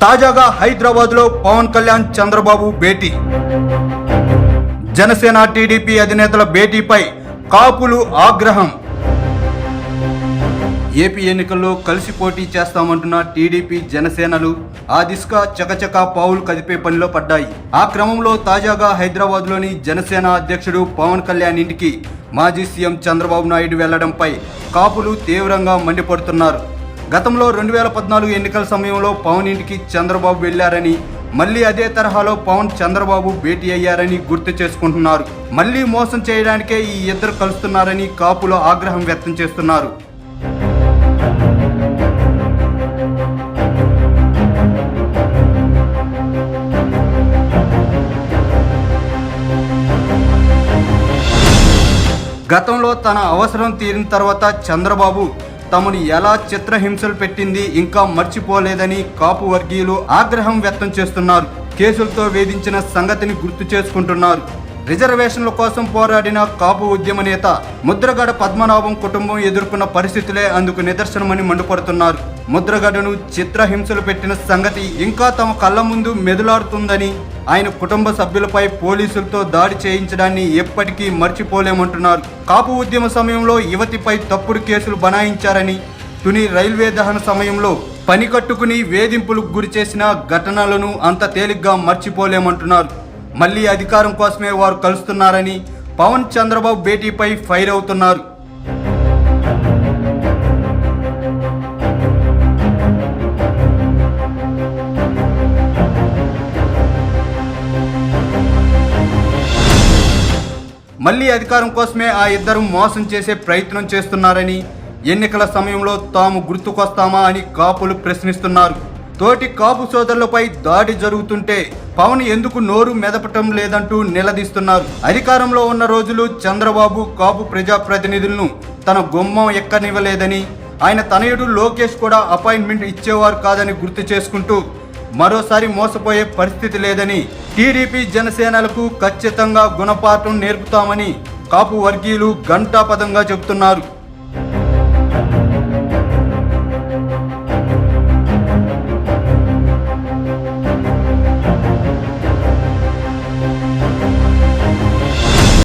తాజాగా హైదరాబాద్లో పవన్ కళ్యాణ్ చంద్రబాబు భేటీ. జనసేన టీడీపీ అధినేతల భేటీపై కాపులు ఆగ్రహం. ఏపీ ఎన్నికల్లో కలిసి పోటీ చేస్తామంటున్న టీడీపీ జనసేనలు ఆ దిశగా చకచకా పావులు కదిపే పనిలో పడ్డాయి. ఆ క్రమంలో తాజాగా హైదరాబాద్లోని జనసేన అధ్యక్షుడు పవన్ కళ్యాణ్ ఇంటికి మాజీ సీఎం చంద్రబాబు నాయుడు వెళ్లడంపై కాపులు తీవ్రంగా మండిపడుతున్నారు. గతంలో 2014 ఎన్నికల సమయంలో పవన్ ఇంటికి చంద్రబాబు వెళ్లారని, మళ్లీ అదే తరహాలో పవన్ చంద్రబాబు భేటీ అయ్యారని గుర్తు చేసుకుంటున్నారు. మళ్లీ మోసం చేయడానికే ఈ ఇద్దరు కలుస్తున్నారని కాపులు ఆగ్రహం వ్యక్తం చేస్తున్నారు. గతంలో తన అవసరం తీరిన తర్వాత చంద్రబాబు తమను ఎలా చిత్రహింసలు పెట్టింది ఇంకా మర్చిపోలేదని కాపు వర్గీయులు ఆగ్రహం వ్యక్తం చేస్తున్నారు. కేసులతో వేధించిన సంగతిని గుర్తు చేసుకుంటున్నారు. రిజర్వేషన్ల కోసం పోరాడిన కాపు ఉద్యమ నేత ముద్రగడ పద్మనాభం కుటుంబం ఎదుర్కొన్న పరిస్థితులే అందుకు నిదర్శనమని మండిపడుతున్నారు. ముద్రగడను చిత్రహింసలు పెట్టిన సంగతి ఇంకా తమ కళ్ళ ముందు మెదులాడుతుందని, ఆయన కుటుంబ సభ్యులపై పోలీసులతో దాడి చేయించడాన్ని ఎప్పటికీ మర్చిపోలేమంటున్నారు. కాపు ఉద్యమ సమయంలో యువతిపై తప్పుడు కేసులు బనాయించారని, తుని రైల్వే దహన సమయంలో పని కట్టుకుని వేధింపులకు గురి చేసిన ఘటనలను అంత తేలిగ్గా మర్చిపోలేమంటున్నారు. మళ్లీ అధికారం కోసమే వారు కలుస్తున్నారని పవన్ చంద్రబాబు భేటీపై ఫైర్ అవుతున్నారు. మళ్లీ అధికారం కోసమే ఆ ఇద్దరు మోసం చేసే ప్రయత్నం చేస్తున్నారని, ఎన్నికల సమయంలో తాము గుర్తుకొస్తామా అని కాపులు ప్రశ్నిస్తున్నారు. తోటి కాపు సోదరులపై దాడి జరుగుతుంటే పవన్ ఎందుకు నోరు మెదపటం లేదంటూ నిలదీస్తున్నారు. అధికారంలో ఉన్న రోజులు చంద్రబాబు కాపు ప్రజాప్రతినిధులను తన గుమ్మం ఎక్కనివ్వలేదని, ఆయన తనయుడు లోకేష్ కూడా అపాయింట్మెంట్ ఇచ్చేవారు కాదని గుర్తు చేసుకుంటూ మరోసారి మోసపోయే పరిస్థితి లేదని, టీడీపీ జనసేనలకు ఖచ్చితంగా గుణపాఠం నేర్పుతామని కాపు వర్గీయులు ఘంటాపథంగా చెబుతున్నారు.